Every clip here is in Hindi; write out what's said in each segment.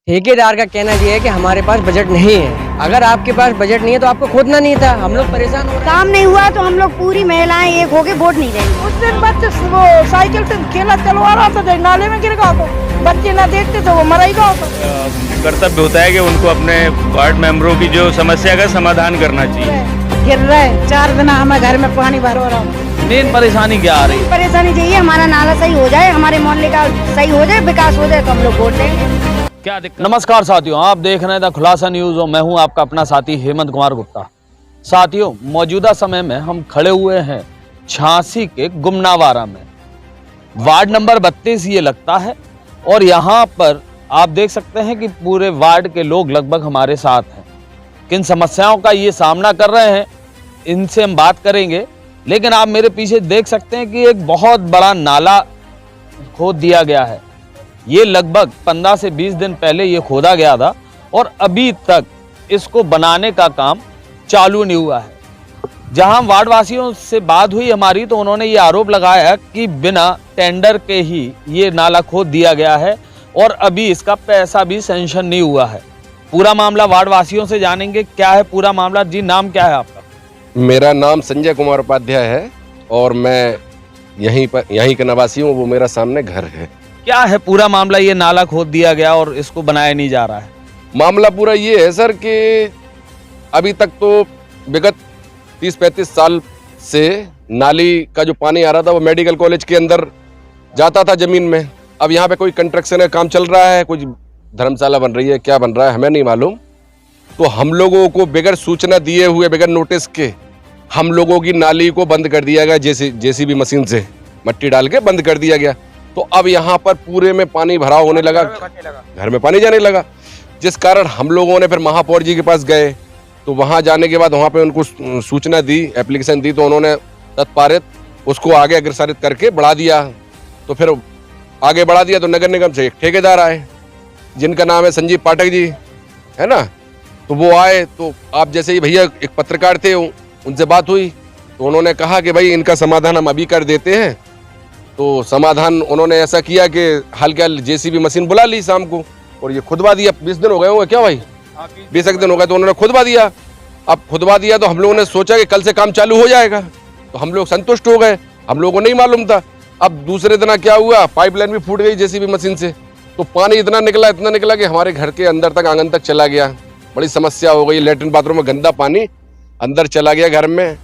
ठेकेदार का कहना ये है कि हमारे पास बजट नहीं है। अगर आपके पास बजट नहीं है तो आपको खोदना नहीं था। हम लोग परेशान हो, काम नहीं हुआ तो हम लोग पूरी महिलाएं एक होके वोट नहीं देंगे। उस दिन बच्चे वो साइकिल से खेला चलवा रहा था, नाले में गिर गया तो बच्चे ना देखते तो वो मरा ही गया तो। कर्तव्य होता है कि उनको अपने वार्ड मेंबरों की जो समस्या का समाधान करना चाहिए। गिर रहे 4 दिन हमें घर में पानी भर हो रहा। मेन परेशानी क्या आ रही है? परेशानी चाहिए हमारा नाला सही हो जाए, हमारे मोहल्ले का सही हो जाए, विकास हो जाए तो हम लोग वोट देंगे। क्या दिक्कत? नमस्कार साथियों, आप देख रहे हैं द खुलासा न्यूज और मैं हूं आपका अपना साथी हेमंत कुमार गुप्ता। साथियों, मौजूदा समय में हम खड़े हुए हैं झांसी के गुमनावारा में, वार्ड नंबर 32 ये लगता है। और यहाँ पर आप देख सकते हैं कि पूरे वार्ड के लोग लगभग हमारे साथ हैं। किन समस्याओं का ये सामना कर रहे हैं इनसे हम बात करेंगे। लेकिन आप मेरे पीछे देख सकते हैं कि एक बहुत बड़ा नाला खोद दिया गया है। ये लगभग 15 से 20 दिन पहले ये खोदा गया था और अभी तक इसको बनाने का काम चालू नहीं हुआ है। जहां वार्ड वासियों से बात हुई हमारी तो उन्होंने ये आरोप लगाया कि बिना टेंडर के ही ये नाला खोद दिया गया है और अभी इसका पैसा भी सैंक्शन नहीं हुआ है। पूरा मामला वार्ड वासियों से जानेंगे। क्या है पूरा मामला? जी, नाम क्या है आपका? मेरा नाम संजय कुमार उपाध्याय है और मैं यहीं का निवासी हूँ। वो मेरा सामने घर है। क्या है पूरा मामला? ये नाला खोद दिया गया और इसको बनाया नहीं जा रहा है। मामला पूरा ये है सर कि अभी तक तो विगत 30-35 साल से नाली का जो पानी आ रहा था वो मेडिकल कॉलेज के अंदर जाता था जमीन में। अब यहाँ पे कोई कंस्ट्रक्शन का काम चल रहा है, कुछ धर्मशाला बन रही है, क्या बन रहा है हमें नहीं मालूम। तो हम लोगों को बगैर सूचना दिए हुए, बगैर नोटिस के हम लोगों की नाली को बंद कर दिया गया। जेसीबी मशीन से मट्टी डाल के बंद कर दिया गया। तो अब यहाँ पर पूरे में पानी भराव होने लगा, घर में पानी जाने लगा, जिस कारण हम लोगों ने फिर महापौर जी के पास गए। तो वहाँ जाने के बाद वहाँ पे उनको सूचना दी, एप्लीकेशन दी, तो उन्होंने तत्पारित उसको आगे अग्रसारित करके बढ़ा दिया। तो फिर आगे बढ़ा दिया तो नगर निगम से एक ठेकेदार आए जिनका नाम है संजीव पाठक जी, है ना। तो वो आए तो आप जैसे ही भैया एक पत्रकार थे, उनसे बात हुई तो उन्होंने कहा कि भाई इनका समाधान हम अभी कर देते हैं। तो समाधान उन्होंने ऐसा किया कि हल्का जेसीबी मशीन बुला ली शाम को और ये खुदवा दिया। 20 दिन हो गए होंगे क्या भाई? 20 दिन हो गए तो उन्होंने खुदवा दिया। अब खुदवा दिया तो हम लोगों ने सोचा कि कल से काम चालू हो जाएगा, तो हम लोग संतुष्ट हो गए। हम लोगों को नहीं मालूम था। अब दूसरे दिन क्या हुआ, पाइपलाइन भी फूट गई जेसीबी मशीन से। तो पानी इतना निकला कि हमारे घर के अंदर तक, आंगन तक चला गया। बड़ी समस्या हो गई। लेटरिन बाथरूम में गंदा पानी अंदर चला गया घर में।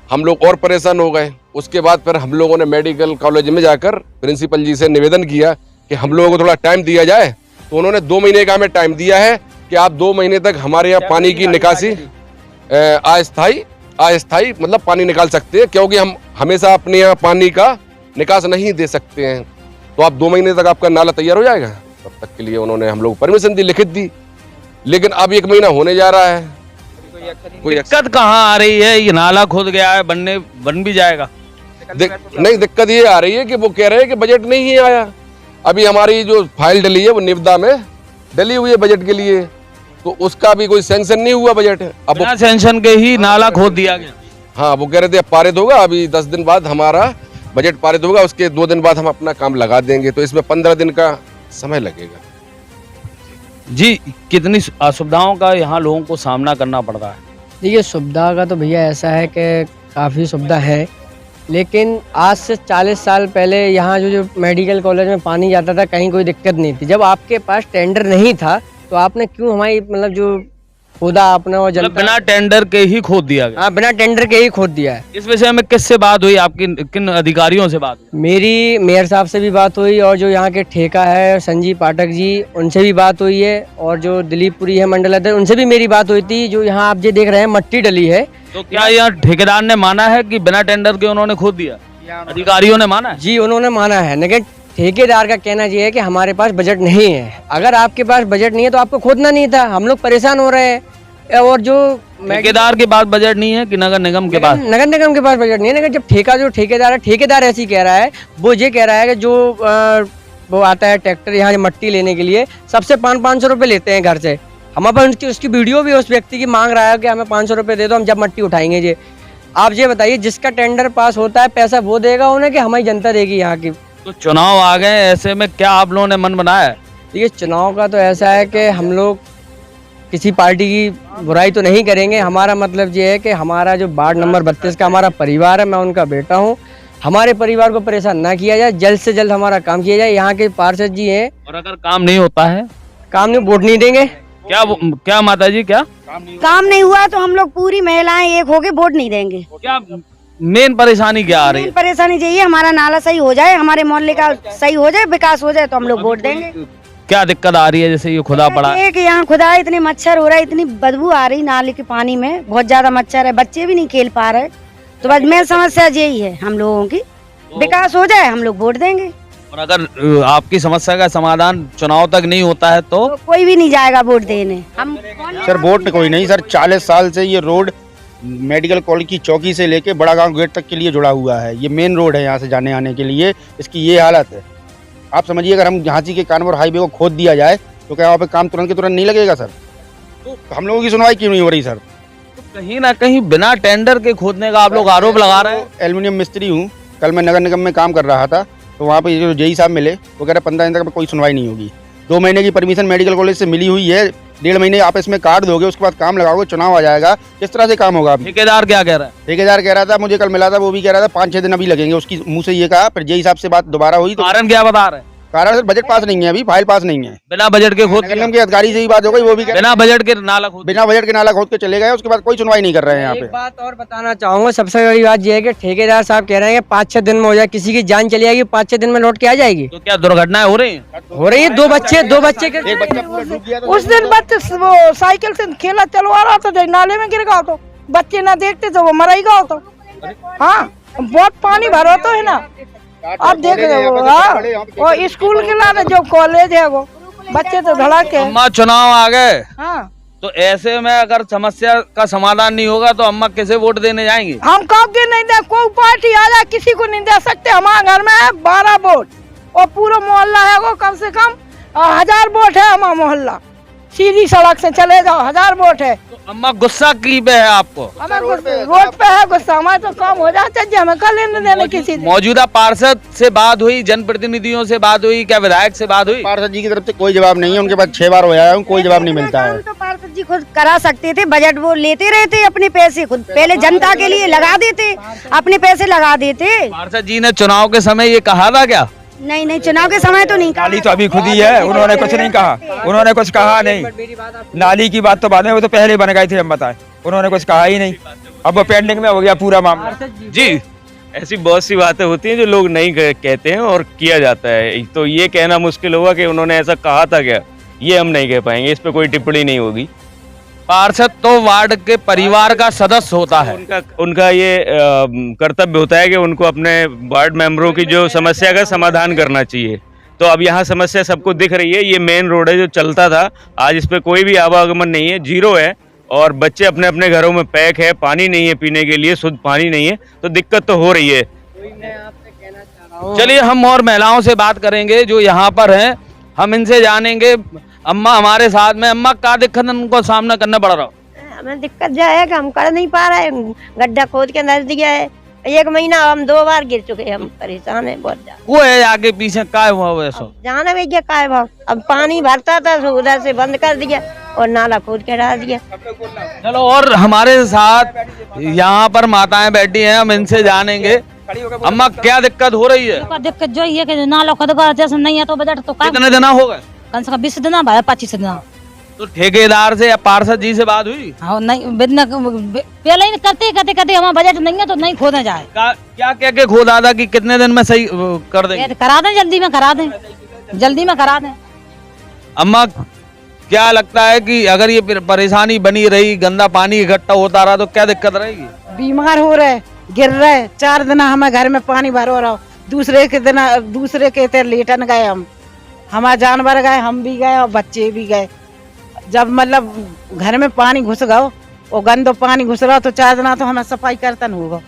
हम लोग और परेशान हो गए। उसके बाद फिर हम लोगों ने मेडिकल कॉलेज में जाकर प्रिंसिपल जी से निवेदन किया कि हम लोगों को थोड़ा टाइम दिया जाए। तो उन्होंने 2 महीने का हमें टाइम दिया है कि आप 2 महीने तक हमारे यहाँ पानी की निकासी अस्थायी मतलब पानी निकाल सकते हैं, क्योंकि हम हमेशा अपने यहाँ पानी का निकास नहीं दे सकते हैं। तो आप 2 महीने तक आपका नाला तैयार हो जाएगा। तब तक के लिए उन्होंने हम लोग परमिशन दी, लिखित दी। लेकिन अब 1 महीना होने जा रहा है, कोई दिक्कत कहाँ आ रही है? ये नाला खोद गया है, बन भी जाएगा। नहीं, दिक्कत ये आ रही है कि वो कह रहे हैं कि बजट नहीं ही आया। अभी हमारी जो फाइल डली है वो निविदा में डली हुई है बजट के लिए, तो उसका भी कोई सैंक्शन नहीं हुआ बजट। अब बिना सैंक्शन के ही नाला खोद दिया गया। हाँ, वो कह रहे थे पारित होगा, अभी 10 दिन बाद हमारा बजट पारित होगा, उसके 2 दिन बाद हम अपना काम लगा देंगे। तो इसमें 15 दिन का समय लगेगा। जी, कितनी असुविधाओं का यहाँ लोगों को सामना करना पड़ रहा है? देखिए, सुविधा का तो भैया ऐसा है कि काफ़ी सुविधा है, लेकिन आज से 40 साल पहले यहाँ जो मेडिकल कॉलेज में पानी जाता था कहीं कोई दिक्कत नहीं थी। जब आपके पास टेंडर नहीं था तो आपने क्यों हमारी मतलब जो खोदा आपने और जनता, बिना टेंडर के ही खोद दिया गया? हाँ, बिना टेंडर के ही खोद दिया है। इस विषय में किससे बात हुई आपकी? किन अधिकारियों से बात हुई? मेरी मेयर साहब से भी बात हुई और जो यहाँ के ठेका है संजीव पाठक जी, उनसे भी बात हुई है। और जो दिलीपपुरी है मंडल अध्यक्ष, उनसे भी मेरी बात हुई थी। जो यहाँ आप जो देख रहे हैं मट्टी डली है, तो क्या यहाँ ठेकेदार ने माना है कि बिना टेंडर के उन्होंने खोद दिया? अधिकारियों ने माना है? जी, उन्होंने माना है। लेकिन ठेकेदार का कहना ये है कि हमारे पास बजट नहीं है। अगर आपके पास बजट नहीं है तो आपको खोदना नहीं था। हम लोग परेशान हो रहे हैं। और जो ठेकेदार के पास बजट नहीं है कि नगर निगम के पास? नगर निगम के पास बजट नहीं है। लेकिन जब जो ठेकेदार है, ठेकेदार ऐसे ही कह रहा है, वो ये कह रहा है कि जो वो आता है ट्रैक्टर यहाँ मट्टी लेने के लिए, सबसे 500 रुपये लेते हैं घर से। हमारे पास उसकी वीडियो भी उस व्यक्ति की मांग रहा है कि हमें 500 रुपये दे दो, हम जब मट्टी उठाएंगे। ये आप ये बताइए, जिसका टेंडर पास होता है पैसा वो देगा उन्हें कि हमारी जनता देगी यहाँ की? तो चुनाव आ गए, ऐसे में क्या आप लोगों ने मन बनाया है देखिए चुनाव का तो ऐसा है कि हम लोग किसी पार्टी की बुराई तो नहीं करेंगे। हमारा मतलब ये है कि हमारा जो वार्ड नंबर 32 का हमारा परिवार है, मैं उनका बेटा हूँ, हमारे परिवार को परेशान ना किया जाए, जल्द से जल्द हमारा काम किया जाए। यहाँ के पार्षद जी हैं, और अगर काम नहीं होता है काम नहीं, वोट नहीं देंगे। क्या माता जी, क्या काम नहीं हुआ तो हम लोग पूरी महिलाएं एक होके वोट नहीं देंगे। क्या मेन परेशानी क्या आ रही है? परेशानी चाहिए हमारा नाला सही हो जाए, हमारे मोहल्ले का सही हो जाए, विकास हो जाए तो हम लोग वोट देंगे। क्या दिक्कत आ रही है? जैसे ये खुदा पड़ा है, ये कि यहाँ खुदा है, इतने मच्छर हो रहा है, इतनी बदबू आ रही नाले के पानी में, बहुत ज्यादा मच्छर है, बच्चे भी नहीं खेल पा रहे। तो बस मेन समस्या यही है हम लोगों की, विकास हो जाए हम लोग वोट देंगे। और अगर आपकी समस्या का समाधान चुनाव तक नहीं होता है तो कोई भी नहीं जाएगा वोट देने। हम सर वोट कोई नहीं सर, 40 साल से ये रोड मेडिकल कॉलेज की चौकी से लेके बड़ा गांव गेट तक के लिए जुड़ा हुआ है। ये मेन रोड है यहाँ से जाने आने के लिए, इसकी ये हालत है। आप समझिए अगर हम झांसी के कानपुर हाईवे को खोद दिया जाए तो क्या वहाँ पे काम तुरंत के तुरंत नहीं लगेगा सर? तो हम लोगों की सुनवाई क्यों नहीं हो रही सर? तो कहीं ना कहीं बिना टेंडर के खोदने का आप लोग आरोप लगा रहे हैं। एल्यूमिनियम मिस्त्री हूँ, कल मैं नगर निगम में काम कर रहा था तो वहाँ पे जो जेई साहब मिले वो कह रहे 15 दिन तक कोई सुनवाई नहीं होगी। 2 महीने की परमिशन मेडिकल कॉलेज से मिली हुई है, 1.5 महीने आप इसमें काट दोगे, उसके बाद काम लगाओगे, चुनाव आ जाएगा, किस तरह से काम होगा? अभी ठेकेदार क्या कह रहा है? ठेकेदार कह रहा था, मुझे कल मिला था, वो भी कह रहा था 5-6 दिन अभी लगेंगे, उसकी मुंह से ये कहा। फिर जेई साहब से बात दोबारा हुई तो कारण क्या बता रहे हैं? कारण सर बजट पास नहीं है, अभी फाइल पास नहीं है। बिना बजट के खोद नगर निगम के अधिकारी से ही बात हो गई, वो भी बिना बजट के नाला खोद बिना बजट के नाला खोद के चले गए, उसके बाद कोई सुनवाई नहीं कर रहे हैं यहाँ एक पे। बात और बताना चाहूंगा, सबसे बड़ी बात यह है कि ठेकेदार साहब कह रहे हैं कि 5-6 दिन में हो जाए, किसी की जान चली जाएगी 5-6 दिन में लौट के आ जाएगी। तो क्या दुर्घटनाएं हो रही हैं? हो रही है, 2 बच्चे के एक बच्चा पूरा डूब गया था। उस दिन बच्चे वो साइकिल से खेला चलवा रहा था, नाले में गिर गया तो बच्चे ना देखते तो वो मर ही गया तो। हाँ बहुत पानी भरो तो है ना, आप देख रहे हो। हाँ और स्कूल के लाने जो कॉलेज है वो बच्चे तो धड़ाके। अम्मा चुनाव आ गए, हाँ तो ऐसे में अगर समस्या का समाधान नहीं होगा तो अम्मा कैसे वोट देने जाएंगी? हम कब के नहीं दे, कोई पार्टी आ जाए किसी को नहीं दे सकते। हमारे घर में है 12 वोट और पूरा मोहल्ला है वो कम से कम 1000 वोट है। हमारा मोहल्ला सीधी सड़क से चले जाओ 1000 वोट है। तो अम्मा गुस्सा की पे है आपको? हमें रोड पे है गुस्सा, हमारे तो काम हो जाता है, हमें कल लेने देने किसी से। मौजूदा पार्षद से बात हुई, जनप्रतिनिधियों से बात हुई, क्या विधायक से बात हुई? पार्षद जी की तरफ से कोई जवाब नहीं है, उनके पास 6 बार हो आया हूँ, कोई जवाब नहीं मिलता है। तो पार्षद जी खुद करा सकते थे, बजट वो लेते रहते अपने पैसे, खुद पहले जनता के लिए लगा देते, अपने पैसे लगा देते। पार्षद जी ने चुनाव के समय ये कहा था क्या? नहीं चुनाव के समय तो नहीं कहा। नाली तो अभी खुद ही है, उन्होंने कुछ नहीं कहा, उन्होंने कुछ कहा नहीं। नाली की बात तो बाद में, वो तो पहले ही बन गई थी, हम बताएं, उन्होंने कुछ कहा ही नहीं। अब वो पेंडिंग में हो गया पूरा मामला। जी ऐसी बहुत सी बातें होती हैं जो लोग नहीं कहते हैं और किया जाता है, तो ये कहना मुश्किल होगा कि उन्होंने ऐसा कहा था क्या, ये हम नहीं कह पाएंगे, इस पे कोई टिप्पणी नहीं होगी। पार्षद तो वार्ड के परिवार का सदस्य होता है, उनका ये कर्तव्य होता है कि उनको अपने वार्ड मेंबरों की जो समस्या का समाधान करना चाहिए। तो अब यहाँ समस्या सबको दिख रही है, ये मेन रोड है जो चलता था, आज इस पे कोई भी आवागमन नहीं है, 0 है, और बच्चे अपने अपने घरों में पैक है, पानी नहीं है पीने के लिए, शुद्ध पानी नहीं है, तो दिक्कत तो हो रही है। चलिए हम और महिलाओं से बात करेंगे जो यहाँ पर हैं, हम इनसे जानेंगे। अम्मा हमारे साथ में, अम्मा क्या दिक्कत उनको सामना करना पड़ रहा? हमें दिक्कत जो है कि हम कर नहीं पा रहे, गड्ढा खोद के नजर दिया है, 1 महीना हम 2 बार गिर चुके हैं, हम परेशान है बहुत ज्यादा। वो है आगे पीछे क्या हुआ वैसा? जाना भैया काय भाव, अब पानी भरता था तो उधर से बंद कर दिया और नाला खोद के डाल दिया। चलो और हमारे साथ यहाँ पर माताएं बैठी हैं, हम इनसे जानेंगे। अम्मा क्या दिक्कत हो रही है? दिक्कत जो है कि नाला खुद का जैसे नहीं है तो बजट तो कितने दिन हो गए? कम से कम 20 दिन भाई, 25 दिन। तो ठेकेदार से या पार्षद जी से बात हुई? हाँ नहीं, पहले ही करते हमारा बजट नहीं है तो नहीं खोदने जाए। क्या कह के खोदा था कि कितने दिन में सही कर देंगे? करा दें, जल्दी में करा दें, जल्दी में करा दें। अम्मा क्या लगता है कि अगर ये परेशानी बनी रही, गंदा पानी इकट्ठा होता रहा तो क्या दिक्कत रहेगी? बीमार हो रहे, गिर रहे, 4 दिन हमें घर में पानी भरो रहा, दूसरे के ते लेटन गए, हम हमारे जानवर गए, हम भी गए और बच्चे भी गए। जब मतलब घर में पानी घुस गया और गंदो पानी घुस रहा तो 4 दिन तो हमें सफाई करतन होगा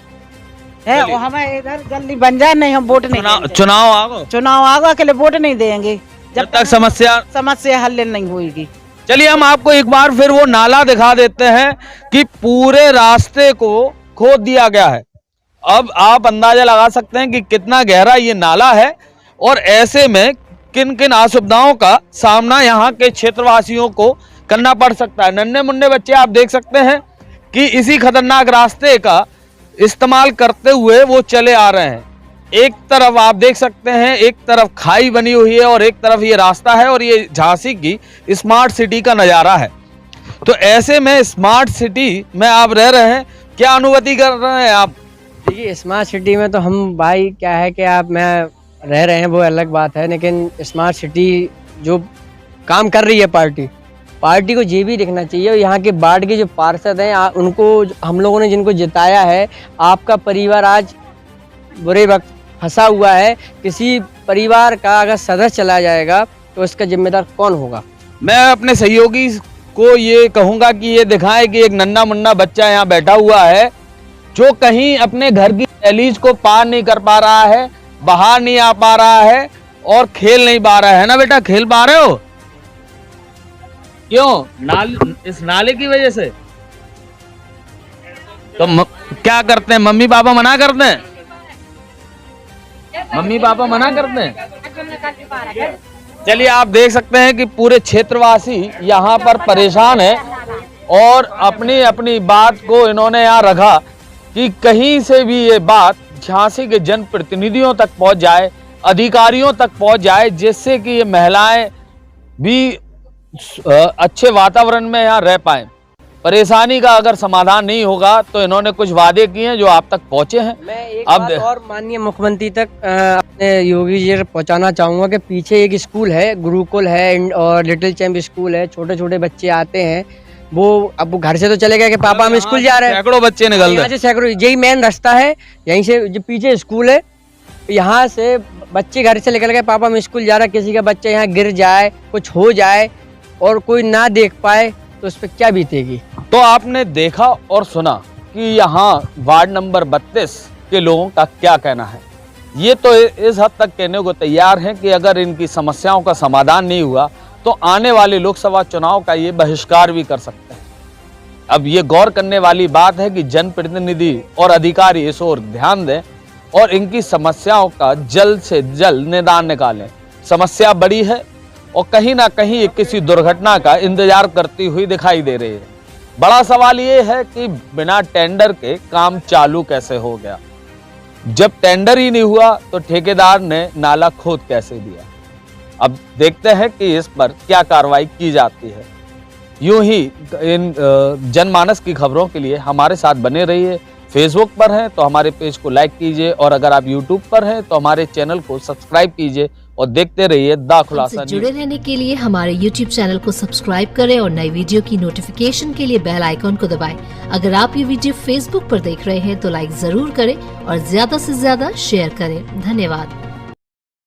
है, और हमें इधर जल्दी बन जाए, नहीं हम वोट नहीं देंगे। चुनाव आगा के लिए वोट नहीं देंगे जब तक समस्या हल नहीं होगी। चलिए हम आपको एक बार फिर वो नाला दिखा देते हैं कि पूरे रास्ते को खोद दिया गया है। अब आप अंदाजा लगा सकते हैं कि कितना गहरा ये नाला है और ऐसे में किन किन असुविधाओं का सामना यहाँ के क्षेत्रवासियों को करना पड़ सकता है। नन्हे मुन्ने बच्चे आप देख सकते हैं कि इसी खतरनाक रास्ते का इस्तेमाल करते हुए वो चले आ रहे हैं। एक तरफ आप देख सकते हैं, एक तरफ खाई बनी हुई है और एक तरफ ये रास्ता है और ये झांसी की स्मार्ट सिटी का नज़ारा है। तो ऐसे में स्मार्ट सिटी में आप रह रहे हैं, क्या अनुभूति कर रहे हैं आप? देखिए स्मार्ट सिटी में तो हम भाई क्या है कि आप मैं रह रहे हैं वो अलग बात है, लेकिन स्मार्ट सिटी जो काम कर रही है पार्टी को ये भी देखना चाहिए। और यहाँ के वार्ड के जो पार्षद हैं उनको हम लोगों ने जिनको जिताया है, आपका परिवार आज बुरे वक्त फंसा हुआ है, किसी परिवार का अगर सदस्य चला जाएगा तो इसका जिम्मेदार कौन होगा? मैं अपने सहयोगी को ये कहूँगा कि ये दिखाएं कि एक नन्हा मुन्ना बच्चा यहाँ बैठा हुआ है जो कहीं अपने घर की दहलीज को पार नहीं कर पा रहा है, बाहर नहीं आ पा रहा है और खेल नहीं पा रहा है ना बेटा? खेल पा रहे हो? क्यों? इस नाले की वजह से? तो क्या करते हैं? मम्मी पापा मना करते हैं? मम्मी पापा मना करते हैं? चलिए आप देख सकते हैं कि पूरे क्षेत्रवासी यहाँ पर परेशान है और अपनी अपनी बात को इन्होंने यहाँ रखा कि कहीं से भी ये बात झांसी के जनप्रतिनिधियों तक पहुँच जाए, अधिकारियों तक पहुँच जाए, जिससे कि ये महिलाएं भी अच्छे वातावरण में यहाँ रह पाए। परेशानी का अगर समाधान नहीं होगा तो इन्होंने कुछ वादे किए हैं जो आप तक पहुंचे हैं। मैं एक बात और माननीय मुख्यमंत्री तक अपने योगी जी पहुंचाना चाहूँगा कि पीछे एक स्कूल है, गुरुकुल है और लिटिल चैम्प स्कूल है। छोटे छोटे बच्चे आते हैं, वो अब वो घर से तो चले गए कि पापा हम स्कूल जा रहे हैं, सैकड़ों बच्चे निकल रहे हैं, सैकड़ों। यही मेन रास्ता है, यहीं से जो पीछे स्कूल है, यहाँ से बच्चे घर से निकल गए, पापा हम स्कूल जा रहे हैं। किसी का बच्चा यहाँ गिर जाए, कुछ हो जाए और कोई ना देख पाए तो उस पर क्या बीतेगी? तो आपने देखा और सुना कि यहाँ वार्ड नंबर 32 के लोगों का क्या कहना है। ये तो इस हद तक कहने को तैयार हैं कि अगर इनकी समस्याओं का समाधान नहीं हुआ तो आने वाले लोकसभा चुनाव का ये बहिष्कार भी कर सकते हैं। अब ये गौर करने वाली बात है कि जनप्रतिनिधि और अधिकारी इस ओर ध्यान दें और इनकी समस्याओं का जल्द से जल्द निदान निकालें। समस्या बड़ी है और कहीं ना कहीं ये किसी दुर्घटना का इंतजार करती हुई दिखाई दे रही है। बड़ा सवाल ये है कि बिना टेंडर के काम चालू कैसे हो गया? जब टेंडर ही नहीं हुआ तो ठेकेदार ने नाला खोद कैसे दिया? अब देखते हैं कि इस पर क्या कार्रवाई की जाती है। यूं ही इन जनमानस की खबरों के लिए हमारे साथ बने रहिए। फेसबुक पर हैं तो हमारे पेज को लाइक कीजिए और अगर आप यूट्यूब पर हैं तो हमारे चैनल को सब्सक्राइब कीजिए और देखते रहिए द खुलासा न्यूज़। जुड़े रहने के लिए हमारे YouTube चैनल को सब्सक्राइब करें और नई वीडियो की नोटिफिकेशन के लिए बेल आइकॉन को दबाएं। अगर आप ये वीडियो Facebook पर देख रहे हैं तो लाइक जरूर करें और ज्यादा से ज्यादा शेयर करें। धन्यवाद।